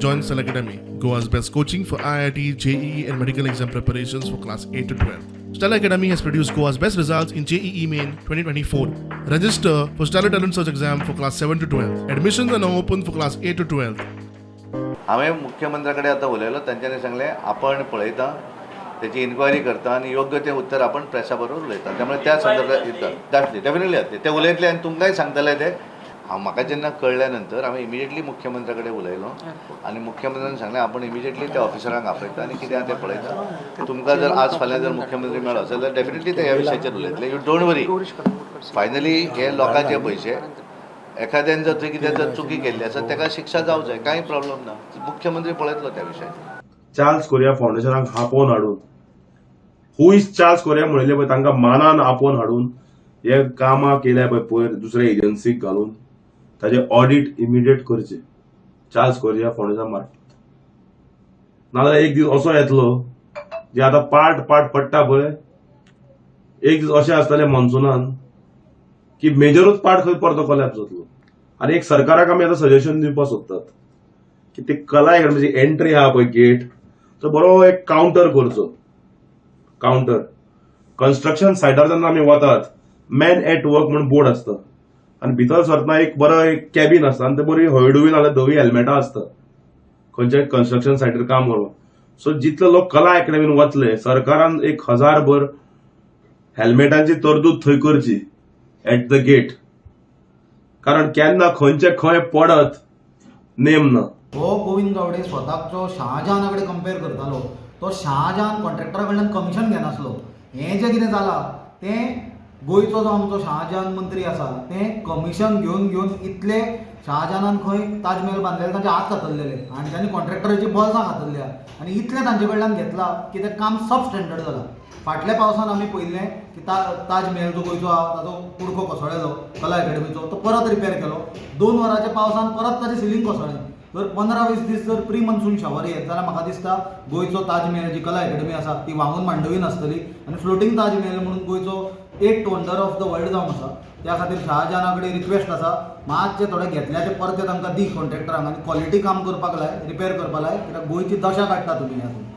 Join Stellar Academy, Goa's best coaching for IIT, JEE, and medical exam preparations for class 8 to 12. Stellar Academy has produced Goa's best results in JEE Main 2024. Register for Stellar Talent Search exam for class 7 to 12. Admissions are now open for class 8 to 12. हांवें मुख्यमंत्र्याकडे आतां उलयलो, तांच्यांनी सांगलें आपण पळयता, त्याची inquiry करता आणि योग्य ते उत्तर आपण प्रेसा बरोबर उलयता. त्यामुळे त्या संदर्भात येता डेफिनेटली येतले ते उलयतले आनी तुमकांय सांगतले ते. म्हाका जेन्ना कळल्या नंतर हांवें इमिजिएटली मुख्यमंत्र्याकडे उलयलो आनी मुख्यमंत्र्यान सांगलें आपण इमिजिएटली त्या ऑफिसरांक आपयता आनी कितें तें पळयता. तुमकां जर आज फाल्यां जर मुख्यमंत्री मेळ्ळो जाल्यार डेफिनेटली ते ह्या विशयाचेर उलयतले. You don't worry. फायनली हे लोकांचे पयशे एखाद्यान जर कितें जर चुकी केल्ली आसा ताका शिक्षा जावंक जाय, कांय प्रॉब्लेम ना. मुख्यमंत्री पळयतलो त्या विशयाचेर. चार्ल्स कोरिया फाउंडेशनाक आपोवन हाडून हू इज चार्ल्स कोरिया म्हणले पळय तांकां मानान आपोवन हाडून हे कामां केल्या पळय दुसऱ्या एजन्सीक घालून ताजे ऑडिट इमिडिएट करचे चार्ल्स कोरिया फाउंडेशन मार्फत. नाजाल्यार एक दीस असो येतलो जे आतां पाट पडटा पळय, एक दीस अशें आसतलें मॉन्सुनान की मेजरूच पार्ट खंय परतो कोलॅप्स जातलो. आनी एक सरकाराक आमी आतां सजेशन दिवपाक सोदतात की ते कला म्हणजे एंट्री आहा पळय गेट, तो बरो एक कावंटर करचो. कावंटर कन्स्ट्रक्शन सायटार जेन्ना आमी वतात मॅन एट वर्क म्हणून बोर्ड आसता आनी भितर सरतना एक बरो एक कॅबिन आसता आनी ते बरी हळडुवी नाल्यार धवी हेल्मेटां आसता खंयच्याय कन्स्ट्रक्शन सायटीर काम करपाक. सो जितले लोक कला अकॅडमीन वतले सरकारान 1000 भर हेल्मेटांची तरतूद थंय करची एट द गेट, कारण केन्ना खंयचे खंय पडत नेम ना. हो गोविंद गावडे स्वताचो शहाजहाना कडेन कंपेर करतालो. तो शहाजहान कॉन्ट्रॅक्टरा कडल्यान कमिशन घेनासलो. हें जें कितें जालां तें गोंयचो जो आमचो शहाजहान मंत्री आसा तें कमिशन घेवन इतले शहाजहानान खंय ताजमहल बांदलेले तांचे हात खातरलेले आनी तांणी कॉन्ट्रॅक्टराची बॉल्सां खातरल्या आनी इतलें तांचे कडल्यान घेतलां की तें काम सब स्टँडर्ड जालां. फाटल्या पावसान आमी पळयलें की ताजमहल जो गोंयचो आहा ताजो कुडको कोसळ्ळेलो कला अकॅडमीचो, तो परत रिपेर केलो. 2 वरांच्या पावसान परत ताजें सिलींग कोसळ्ळें. जर 15-20 दीस जर प्री मन्सून शावर येत जाल्यार म्हाका दिसता गोंयचो ताजमहल जी कला अकॅडमी आसा ती वांगून मांडवी नासतली आनी फ्लोटींग ताजमहल म्हणून गोंयचो 8th wonder of the world जावन आसा. त्या खातीर शहाजहाना कडेन रिक्वेस्ट आसा, मातशें थोडे घेतल्याचे परते तांकां दी कॉन्ट्रॅक्टरांक आनी क्वॉलिटी काम करपाक लाय, रिपेर करपाक लाय, कित्याक गोंयची दशा काडटा तुमी हातूंत.